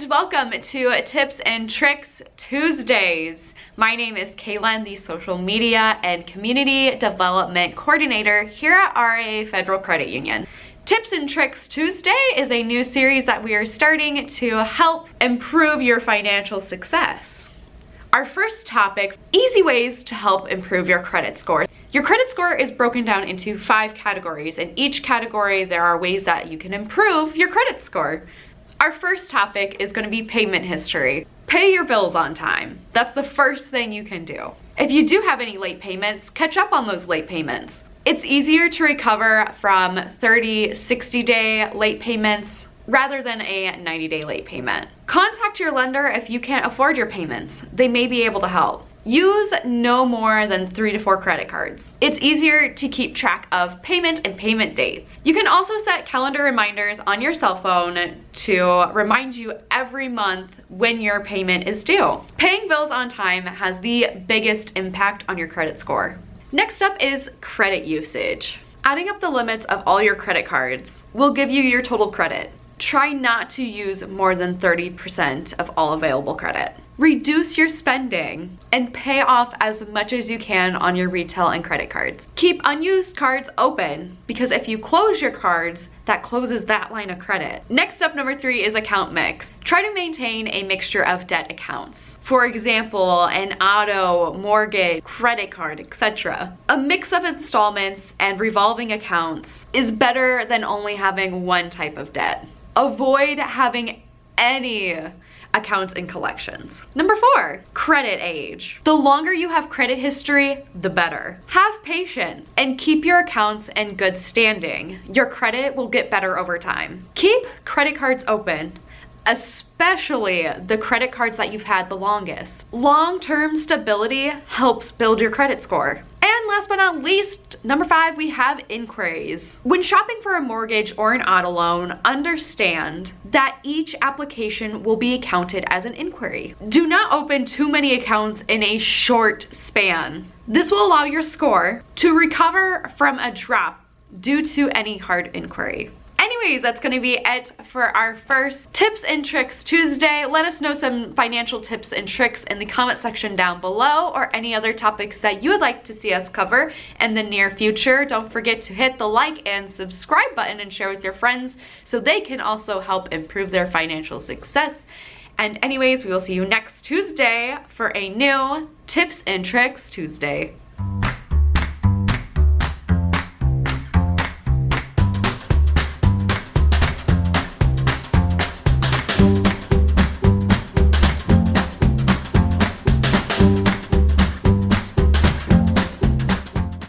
welcome to Tips and Tricks Tuesdays. My name is Kaelyn, the Social Media and Community Development Coordinator here at R.I.A. Federal Credit Union. Tips and Tricks Tuesday is a new series that we are starting to help improve your financial success. Our first topic, easy ways to help improve your credit score. Your credit score is broken down into 5 categories. In each category, there are ways that you can improve your credit score. Our first topic is going to be payment history. Pay your bills on time. That's the first thing you can do. If you do have any late payments, catch up on those late payments. It's easier to recover from 30, 60-day late payments rather than a 90-day late payment. Contact your lender if you can't afford your payments. They may be able to help. Use no more than 3 to 4 credit cards. It's easier to keep track of payment and payment dates. You can also set calendar reminders on your cell phone to remind you every month when your payment is due. Paying bills on time has the biggest impact on your credit score. Next up is credit usage. Adding up the limits of all your credit cards will give you your total credit. Try not to use more than 30% of all available credit. Reduce your spending and pay off as much as you can on your retail and credit cards. Keep unused cards open because if you close your cards, that closes that line of credit. Next up, number 3 is account mix. Try to maintain a mixture of debt accounts. For example, an auto, mortgage, credit card, etc. A mix of installments and revolving accounts is better than only having one type of debt. Avoid having any accounts and collections. Number 4, credit age. The longer you have credit history, the better. Have patience and keep your accounts in good standing. Your credit will get better over time. Keep credit cards open, especially the credit cards that you've had the longest. Long-term stability helps build your credit score. And last but not least, number 5, we have inquiries. When shopping for a mortgage or an auto loan, understand that each application will be counted as an inquiry. Do not open too many accounts in a short span. This will allow your score to recover from a drop due to any hard inquiry. Anyways, that's going to be it for our first Tips and Tricks Tuesday. Let us know some financial tips and tricks in the comment section down below or any other topics that you would like to see us cover in the near future. Don't forget to hit the like and subscribe button and share with your friends so they can also help improve their financial success. And anyways, we will see you next Tuesday for a new Tips and Tricks Tuesday.